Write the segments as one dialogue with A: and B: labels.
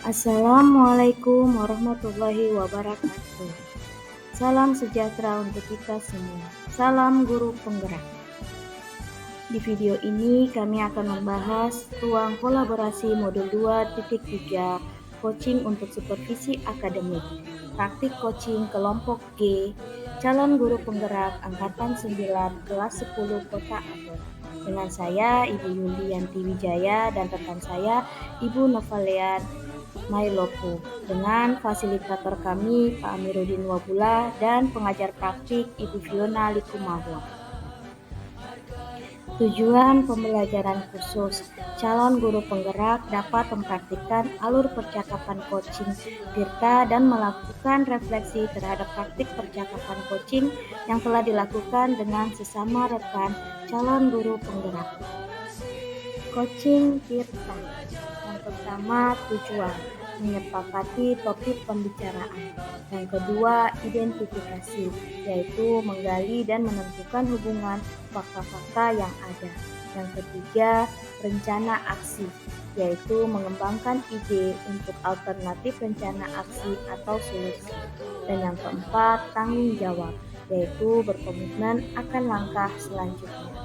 A: Assalamualaikum warahmatullahi wabarakatuh. Salam sejahtera untuk kita semua. Salam guru penggerak. Di video ini kami akan membahas ruang kolaborasi modul 2.3 coaching untuk supervisi akademik. Praktik coaching kelompok G, calon guru penggerak angkatan 9 kelas 10 Kota Ambon. Dengan saya Ibu Yulianti Wijaya dan rekan saya Ibu Novalian Mailopo, dengan fasilitator kami Pak Amiruddin Wabula dan pengajar praktik Ibu Fiona Likumahua. Tujuan pembelajaran khusus, calon guru penggerak dapat mempraktikkan alur percakapan coaching Tirta dan melakukan refleksi terhadap praktik percakapan coaching yang telah dilakukan dengan sesama rekan calon guru penggerak. Coaching Tirta. Yang pertama, tujuan menyepakati topik pembicaraan. Yang kedua, identifikasi, yaitu menggali dan menentukan hubungan fakta-fakta yang ada. Yang ketiga, rencana aksi, yaitu mengembangkan ide untuk alternatif rencana aksi atau solusi. Dan yang keempat, tanggung jawab, yaitu berkomitmen akan langkah selanjutnya.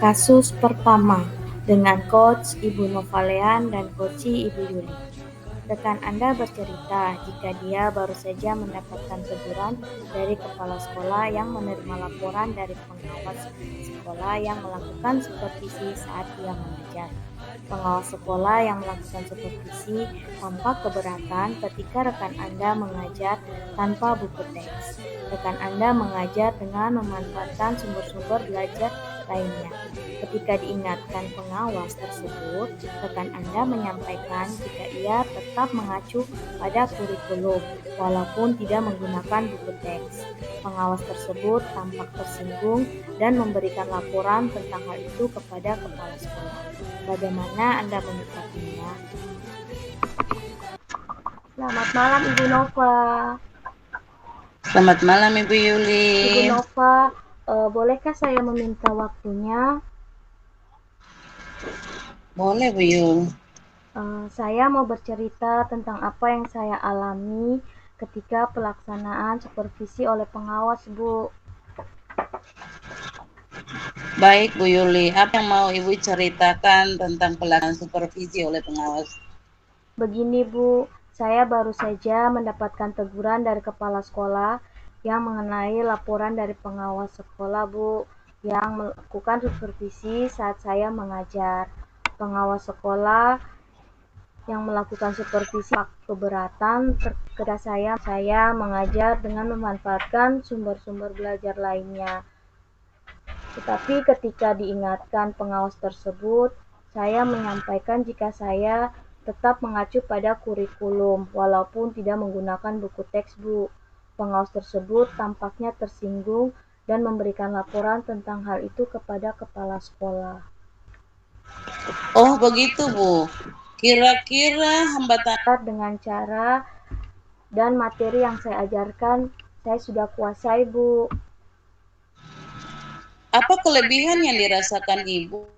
A: Kasus pertama, dengan Coach Ibu Novalian dan Coach Ibu Yuli. Rekan Anda bercerita jika dia baru saja mendapatkan teguran dari kepala sekolah yang menerima laporan dari pengawas sekolah yang melakukan supervisi saat dia mengajar. Pengawas sekolah yang melakukan supervisi tampak keberatan ketika rekan Anda mengajar tanpa buku teks. Rekan Anda mengajar dengan memanfaatkan sumber-sumber belajar lainnya. Ketika diingatkan pengawas tersebut, rekan Anda menyampaikan jika ia tetap mengacu pada kurikulum, walaupun tidak menggunakan buku teks. Pengawas tersebut tampak tersinggung dan memberikan laporan tentang hal itu kepada kepala sekolah. Bagaimana Anda menyikapinya? Selamat malam Ibu Nova.
B: Selamat malam Ibu Yuli.
A: Ibu Nova, bolehkah saya meminta waktunya?
B: Boleh Bu Yul.
A: Saya mau bercerita tentang apa yang saya alami ketika pelaksanaan supervisi oleh pengawas, Bu.
B: Baik Bu Yuli, apa yang mau Ibu ceritakan tentang pelaksanaan supervisi oleh pengawas?
A: Begini Bu, saya baru saja mendapatkan teguran dari kepala sekolah yang mengenai laporan dari pengawas sekolah, Bu, yang melakukan supervisi saat saya mengajar. Pengawas sekolah yang melakukan supervisi keberatan kepada saya mengajar dengan memanfaatkan sumber-sumber belajar lainnya. Tetapi ketika diingatkan pengawas tersebut, saya menyampaikan jika saya tetap mengacu pada kurikulum walaupun tidak menggunakan buku teks, Bu. Pengawas tersebut tampaknya tersinggung dan memberikan laporan tentang hal itu kepada kepala sekolah.
B: Oh begitu Bu. Kira-kira hambatan
A: dengan cara dan materi yang saya ajarkan saya sudah kuasai, Bu.
B: Apa kelebihan yang dirasakan Ibu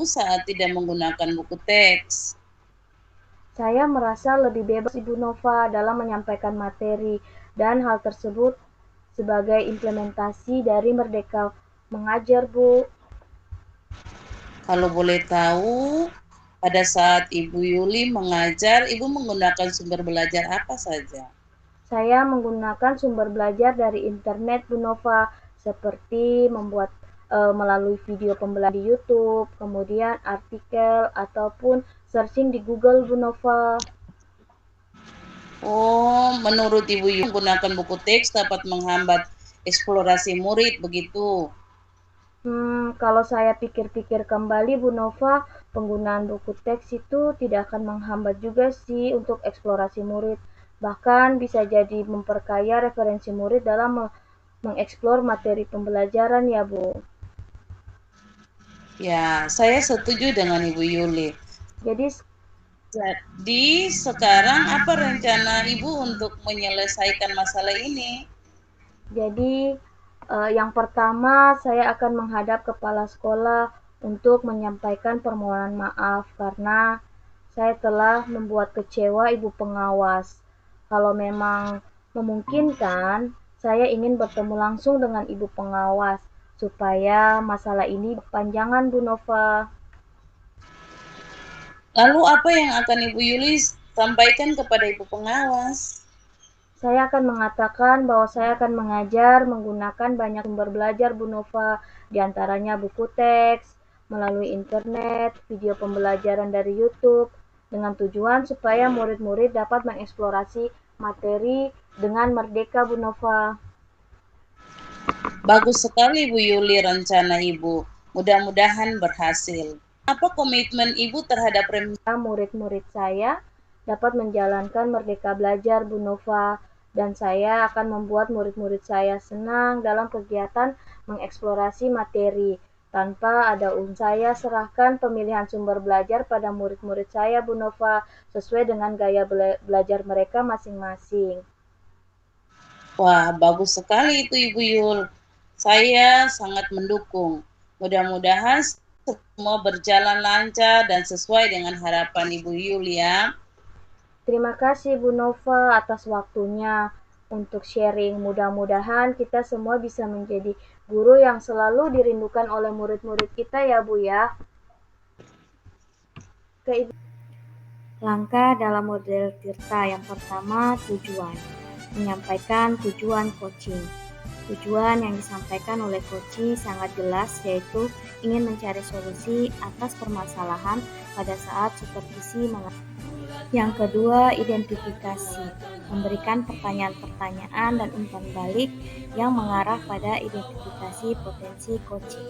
B: saat tidak menggunakan buku teks?
A: Saya merasa lebih bebas Ibu Nova dalam menyampaikan materi dan hal tersebut sebagai implementasi dari Merdeka Mengajar, Bu.
B: Kalau boleh tahu, pada saat Ibu Yuli mengajar, Ibu menggunakan sumber belajar apa saja?
A: Saya menggunakan sumber belajar dari internet, Bu Nova, seperti membuat melalui video pembelajaran di YouTube, kemudian artikel ataupun searching di Google, Bu Nova.
B: Oh, menurut Ibu Yuli, menggunakan buku teks dapat menghambat eksplorasi murid, begitu?
A: Kalau saya pikir-pikir kembali, Bu Nova, penggunaan buku teks itu tidak akan menghambat juga sih untuk eksplorasi murid. Bahkan bisa jadi memperkaya referensi murid dalam mengeksplor materi pembelajaran ya, Bu.
B: Ya, saya setuju dengan Ibu Yuli. Jadi sekarang apa rencana Ibu untuk menyelesaikan masalah ini?
A: Jadi yang pertama saya akan menghadap kepala sekolah untuk menyampaikan permohonan maaf karena saya telah membuat kecewa ibu pengawas. Kalau memang memungkinkan, saya ingin bertemu langsung dengan ibu pengawas supaya masalah ini berkepanjangan, Bu Nova.
B: Lalu apa yang akan Ibu Yuli sampaikan kepada Ibu pengawas?
A: Saya akan mengatakan bahwa saya akan mengajar menggunakan banyak sumber belajar, Bu Nova, di antaranya buku teks, melalui internet, video pembelajaran dari YouTube, dengan tujuan supaya murid-murid dapat mengeksplorasi materi dengan merdeka, Bu Nova.
B: Bagus sekali Bu Yuli rencana Ibu. Mudah-mudahan berhasil. Apa komitmen Ibu terhadap
A: Murid-murid saya dapat menjalankan merdeka belajar, Bu Nova, dan saya akan membuat murid-murid saya senang dalam kegiatan mengeksplorasi materi. Tanpa ada saya serahkan pemilihan sumber belajar pada murid-murid saya, Bu Nova, sesuai dengan gaya belajar mereka masing-masing.
B: Wah, bagus sekali itu Ibu Yul. Saya sangat mendukung. Mudah-mudahan semua berjalan lancar dan sesuai dengan harapan Ibu Yul ya.
A: Terima kasih Bu Nova atas waktunya untuk sharing. Mudah-mudahan kita semua bisa menjadi guru yang selalu dirindukan oleh murid-murid kita ya Bu ya. Langkah dalam model Tirta yang pertama, tujuan. Menyampaikan tujuan coaching. Tujuan yang disampaikan oleh coach sangat jelas, yaitu ingin mencari solusi atas permasalahan pada saat supervisi mengajar. Yang kedua, identifikasi. Memberikan pertanyaan-pertanyaan dan umpan balik yang mengarah pada identifikasi potensi coaching.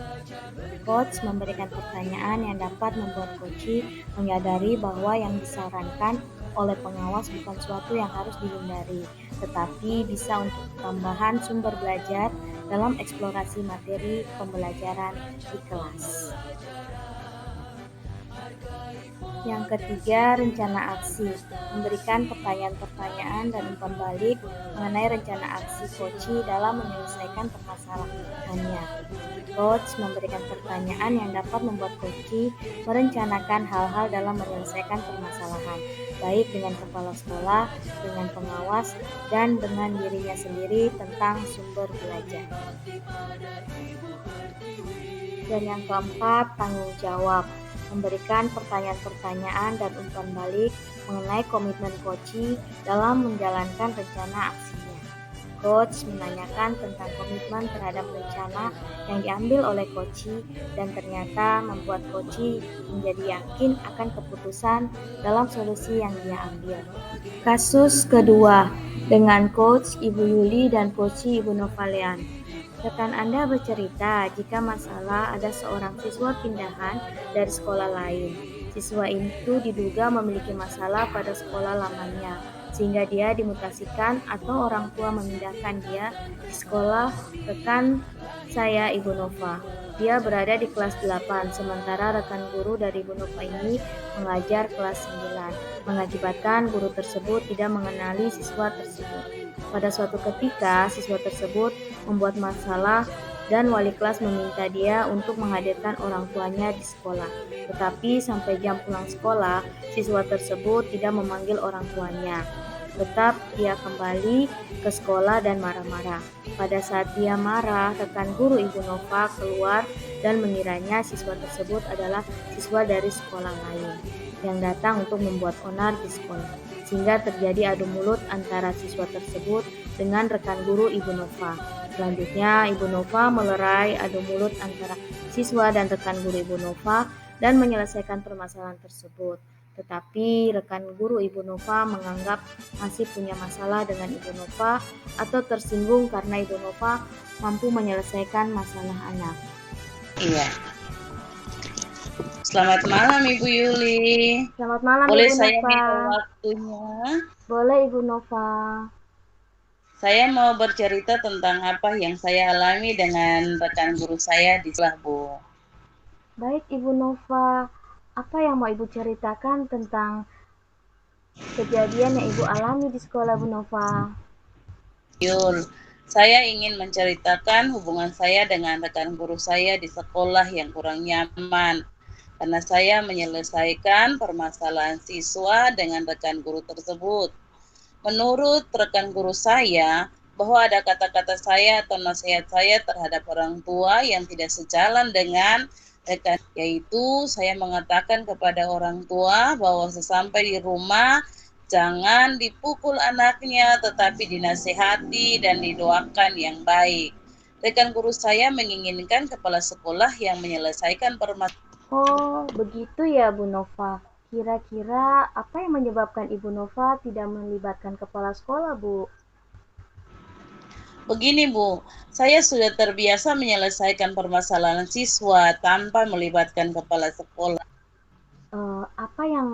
A: Coach memberikan pertanyaan yang dapat membuat coach menyadari bahwa yang disarankan oleh pengawas bukan suatu yang harus dihindari, tetapi bisa untuk tambahan sumber belajar dalam eksplorasi materi pembelajaran di kelas. Yang ketiga, rencana aksi. Memberikan pertanyaan-pertanyaan dan umpan balik mengenai rencana aksi coach dalam menyelesaikan permasalahannya. Coach memberikan pertanyaan yang dapat membuat coach merencanakan hal-hal dalam menyelesaikan permasalahan, baik dengan kepala sekolah, dengan pengawas, dan dengan dirinya sendiri tentang sumber belajar. Dan yang keempat, tanggung jawab. Memberikan pertanyaan-pertanyaan dan umpan balik mengenai komitmen coach dalam menjalankan rencana aksinya. Coach menanyakan tentang komitmen terhadap rencana yang diambil oleh coach dan ternyata membuat coach menjadi yakin akan keputusan dalam solusi yang dia ambil. Kasus kedua, dengan coach Ibu Yuli dan coach Ibu Novalean. Rekan Anda bercerita jika masalah ada seorang siswa pindahan dari sekolah lain. Siswa itu diduga memiliki masalah pada sekolah lamanya, sehingga dia dimutasikan atau orang tua memindahkan dia di sekolah rekan saya Ibu Nova. Dia berada di kelas 8, sementara rekan guru dari Ibu Nova ini mengajar kelas 9, mengakibatkan guru tersebut tidak mengenali siswa tersebut. Pada suatu ketika, siswa tersebut membuat masalah dan wali kelas meminta dia untuk menghadirkan orang tuanya di sekolah. Tetapi sampai jam pulang sekolah, siswa tersebut tidak memanggil orang tuanya. Tetap dia kembali ke sekolah dan marah-marah. Pada saat dia marah, rekan guru Ibu Nova keluar dan mengiranya siswa tersebut adalah siswa dari sekolah lain yang datang untuk membuat onar di sekolah, sehingga terjadi adu mulut antara siswa tersebut dengan rekan guru Ibu Nova. Selanjutnya, Ibu Nova melerai adu mulut antara siswa dan rekan guru Ibu Nova dan menyelesaikan permasalahan tersebut. Tetapi rekan guru Ibu Nova menganggap masih punya masalah dengan Ibu Nova atau tersinggung karena Ibu Nova mampu menyelesaikan masalah anak.
B: Iya. Selamat malam Ibu Yuli.
A: Selamat malam
B: Boleh
A: Ibu
B: saya
A: Nova.
B: minta waktunya?
A: Boleh Ibu Nova.
B: Saya mau bercerita tentang apa yang saya alami dengan rekan guru saya di sekolah, Bu.
A: Baik Ibu Nova, apa yang mau Ibu ceritakan tentang kejadian yang Ibu alami di sekolah Bu Nova?
B: Yul, saya ingin menceritakan hubungan saya dengan rekan guru saya di sekolah yang kurang nyaman. karena saya menyelesaikan permasalahan siswa dengan rekan guru tersebut. Menurut rekan guru saya, bahwa ada kata-kata saya atau nasihat saya terhadap orang tua yang tidak sejalan dengan rekan, yaitu saya mengatakan kepada orang tua bahwa sesampai di rumah jangan dipukul anaknya, tetapi dinasihati dan didoakan yang baik. Rekan guru saya menginginkan kepala sekolah yang menyelesaikan permasalahan.
A: Oh, begitu ya Bu Nova. Kira-kira apa yang menyebabkan Ibu Nova tidak melibatkan kepala sekolah, Bu?
B: Begini Bu, saya sudah terbiasa menyelesaikan permasalahan siswa tanpa melibatkan kepala sekolah.
A: Apa yang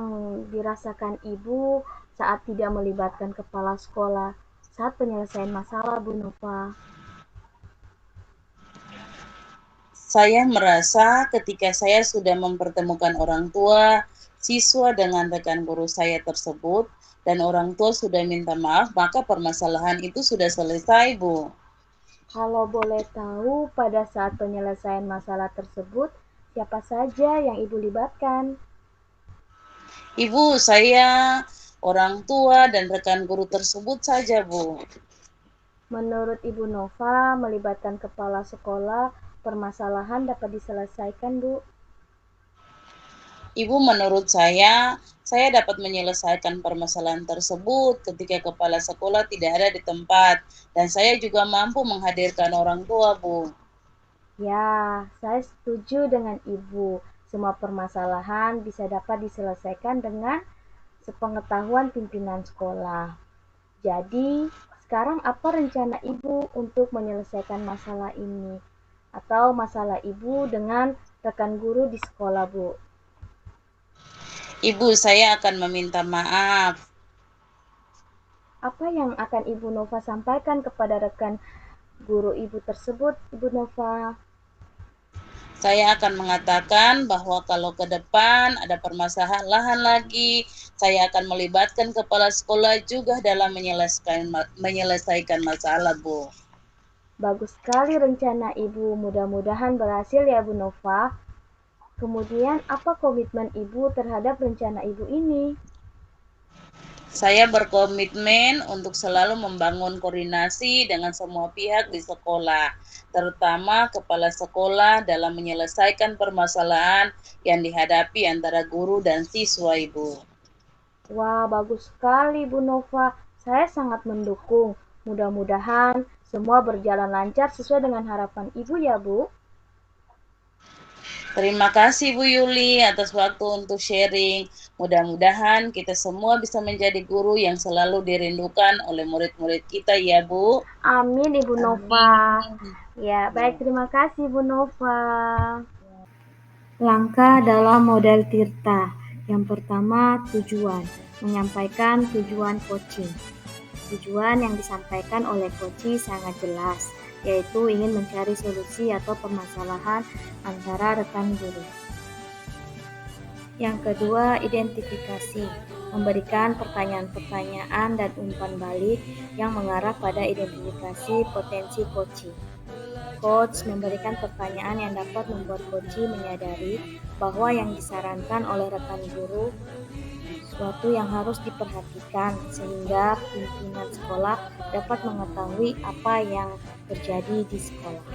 A: dirasakan Ibu saat tidak melibatkan kepala sekolah saat penyelesaian masalah, Bu Nova?
B: Saya merasa ketika saya sudah mempertemukan orang tua, siswa dengan rekan guru saya tersebut, dan orang tua sudah minta maaf, maka permasalahan itu sudah selesai, Bu.
A: Kalau boleh tahu, pada saat penyelesaian masalah tersebut, siapa saja yang Ibu libatkan?
B: Ibu, saya, orang tua, dan rekan guru tersebut saja, Bu.
A: Menurut Ibu Nova, melibatkan kepala sekolah, permasalahan dapat diselesaikan, Bu.
B: Ibu, menurut saya dapat menyelesaikan permasalahan tersebut ketika kepala sekolah tidak ada di tempat, dan saya juga mampu menghadirkan orang tua, Bu.
A: Ya, saya setuju dengan Ibu. Semua permasalahan bisa dapat diselesaikan dengan sepengetahuan pimpinan sekolah. Jadi, sekarang apa rencana Ibu untuk menyelesaikan masalah ini? Atau masalah Ibu dengan rekan guru di sekolah, Bu?
B: Ibu, saya akan meminta maaf.
A: Apa yang akan Ibu Nova sampaikan kepada rekan guru Ibu tersebut, Ibu Nova?
B: Saya akan mengatakan bahwa kalau ke depan ada permasalahan lagi, saya akan melibatkan kepala sekolah juga dalam menyelesaikan masalah, Bu.
A: Bagus sekali rencana Ibu, mudah-mudahan berhasil ya Bu Nova. Kemudian apa komitmen Ibu terhadap rencana Ibu ini?
B: Saya berkomitmen untuk selalu membangun koordinasi dengan semua pihak di sekolah, terutama kepala sekolah dalam menyelesaikan permasalahan yang dihadapi antara guru dan siswa, Ibu.
A: Wah, bagus sekali Bu Nova. Saya sangat mendukung. Mudah-mudahan semua berjalan lancar sesuai dengan harapan Ibu ya, Bu.
B: Terima kasih Bu Yuli atas waktu untuk sharing. Mudah-mudahan kita semua bisa menjadi guru yang selalu dirindukan oleh murid-murid kita ya Bu.
A: Amin Ibu Nova. Ya, baik, terima kasih Bu Nova. Langkah dalam model Tirta. Yang pertama, tujuan. Menyampaikan tujuan coaching. Tujuan yang disampaikan oleh coaching sangat jelas, yaitu ingin mencari solusi atau permasalahan antara rekan guru. Yang kedua, identifikasi. Memberikan pertanyaan-pertanyaan dan umpan balik yang mengarah pada identifikasi potensi coaching. Coach memberikan pertanyaan yang dapat membuat coaching menyadari bahwa yang disarankan oleh rekan guru sesuatu yang harus diperhatikan sehingga pimpinan sekolah dapat mengetahui apa yang terjadi di sekolah.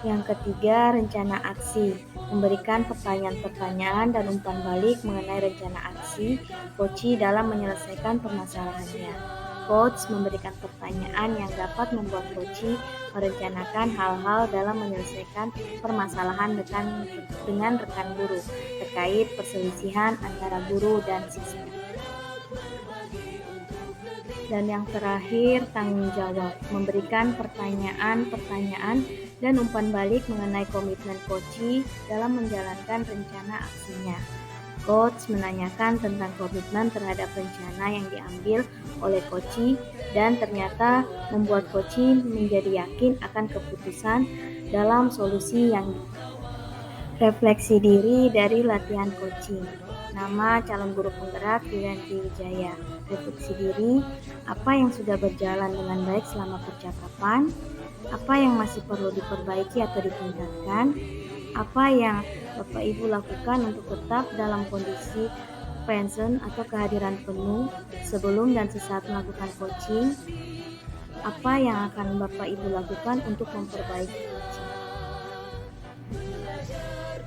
A: Yang ketiga, rencana aksi. Memberikan pertanyaan-pertanyaan dan umpan balik mengenai rencana aksi coach dalam menyelesaikan permasalahannya. Coach memberikan pertanyaan yang dapat membuat coach merencanakan hal-hal dalam menyelesaikan permasalahan dengan rekan guru terkait perselisihan antara guru dan siswa. Dan yang terakhir, tanggung jawab. Memberikan pertanyaan-pertanyaan dan umpan balik mengenai komitmen coach dalam menjalankan rencana aksinya. Coach menanyakan tentang komitmen terhadap rencana yang diambil oleh coach dan ternyata membuat coach menjadi yakin akan keputusan dalam solusi yang refleksi diri dari latihan coaching. Nama calon guru penggerak Wiranti Wijaya. Refleksi diri, apa yang sudah berjalan dengan baik selama percakapan, apa yang masih perlu diperbaiki atau ditingkatkan, Apa yang Bapak Ibu lakukan untuk tetap dalam kondisi present atau kehadiran penuh sebelum dan sesaat melakukan coaching? Apa yang akan Bapak Ibu lakukan untuk memperbaiki coaching?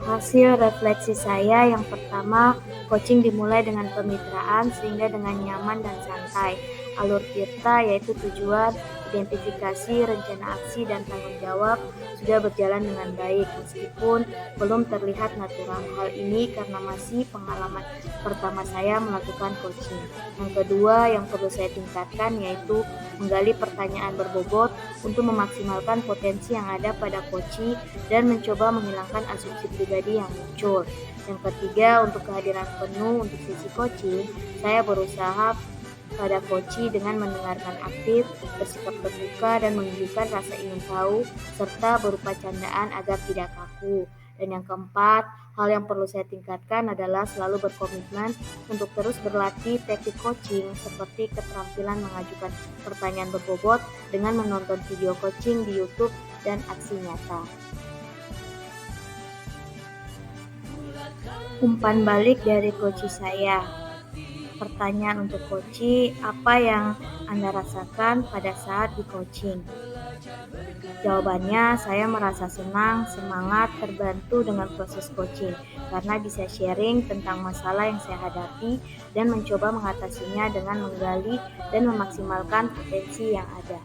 A: Hasil refleksi saya yang pertama, coaching dimulai dengan pemitraan sehingga dengan nyaman dan santai. Alur Tirta yaitu tujuan, identifikasi, rencana aksi, dan tanggung jawab sudah berjalan dengan baik meskipun belum terlihat natural. Hal ini karena masih pengalaman pertama saya melakukan coaching. Yang kedua yang perlu saya tingkatkan yaitu menggali pertanyaan berbobot untuk memaksimalkan potensi yang ada pada coachee dan mencoba menghilangkan asumsi pribadi yang muncul. Yang ketiga, untuk kehadiran penuh untuk sesi coaching, saya berusaha pada coachee dengan mendengarkan aktif, bersikap terbuka, dan menunjukkan rasa ingin tahu, serta berupa candaan agar tidak kaku. Dan yang keempat, hal yang perlu saya tingkatkan adalah selalu berkomitmen untuk terus berlatih teknik coaching seperti keterampilan mengajukan pertanyaan berbobot dengan menonton video coaching di YouTube dan aksi nyata. Umpan balik dari coachee saya. Pertanyaan untuk coachee, apa yang Anda rasakan pada saat di coaching? Jawabannya, saya merasa senang, semangat, terbantu dengan proses coaching karena bisa sharing tentang masalah yang saya hadapi dan mencoba mengatasinya dengan menggali dan memaksimalkan potensi yang ada.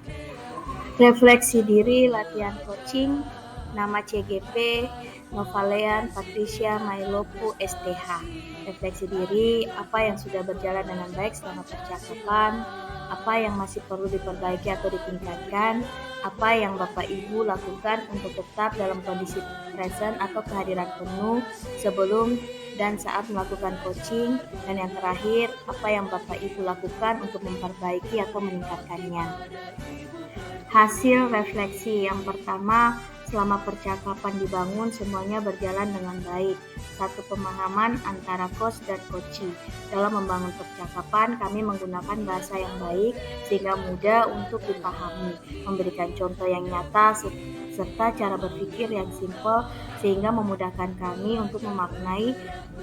A: Refleksi diri, latihan coaching, nama CGP, Novalean Patricia Mailopu STH. Refleksi diri, apa yang sudah berjalan dengan baik selama percakapan, apa yang masih perlu diperbaiki atau ditingkatkan, apa yang Bapak Ibu lakukan untuk tetap dalam kondisi present atau kehadiran penuh sebelum dan saat melakukan coaching, dan yang terakhir, apa yang Bapak Ibu lakukan untuk memperbaiki atau meningkatkannya. Hasil refleksi yang pertama, selama percakapan dibangun, semuanya berjalan dengan baik. Satu pemahaman antara coach dan coachee. Dalam membangun percakapan, kami menggunakan bahasa yang baik sehingga mudah untuk dipahami, memberikan contoh yang nyata serta cara berpikir yang simpel sehingga memudahkan kami untuk memaknai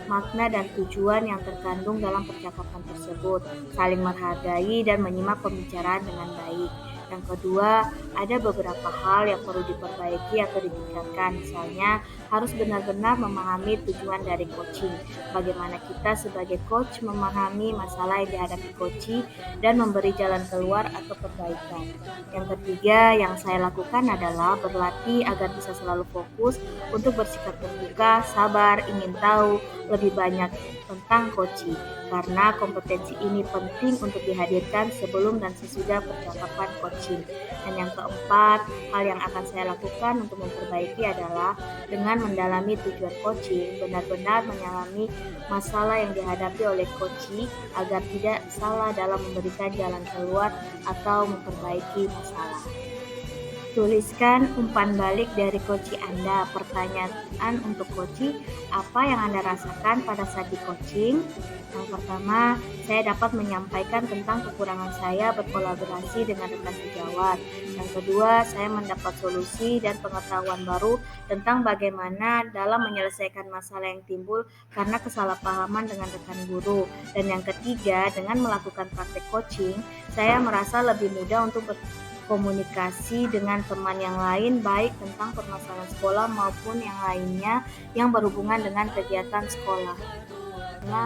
A: makna dan tujuan yang terkandung dalam percakapan tersebut, saling menghargai dan menyimak pembicaraan dengan baik. Yang kedua, ada beberapa hal yang perlu diperbaiki atau ditingkatkan. Misalnya, harus benar-benar memahami tujuan dari coaching. Bagaimana kita sebagai coach memahami masalah yang dihadapi coachee dan memberi jalan keluar atau perbaikan. Yang ketiga, yang saya lakukan adalah berlatih agar bisa selalu fokus untuk bersikap terbuka, sabar, ingin tahu lebih banyak tentang coachee. Karena kompetensi ini penting untuk dihadirkan sebelum dan sesudah percakapan coaching. Dan yang keempat, hal yang akan saya lakukan untuk memperbaiki adalah dengan mendalami tujuan coaching, benar-benar menyelami masalah yang dihadapi oleh coachee agar tidak salah dalam memberikan jalan keluar atau memperbaiki masalah. Tuliskan umpan balik dari coachee Anda. Pertanyaan untuk coachee, apa yang Anda rasakan pada saat di coaching? Yang pertama, saya dapat menyampaikan tentang kekurangan saya berkolaborasi dengan rekan sejawat. Yang kedua, saya mendapat solusi dan pengetahuan baru tentang bagaimana dalam menyelesaikan masalah yang timbul karena kesalahpahaman dengan rekan guru. Dan yang ketiga, dengan melakukan praktek coaching, saya merasa lebih mudah untuk komunikasi dengan teman yang lain baik tentang permasalahan sekolah maupun yang lainnya yang berhubungan dengan kegiatan sekolah. Nah,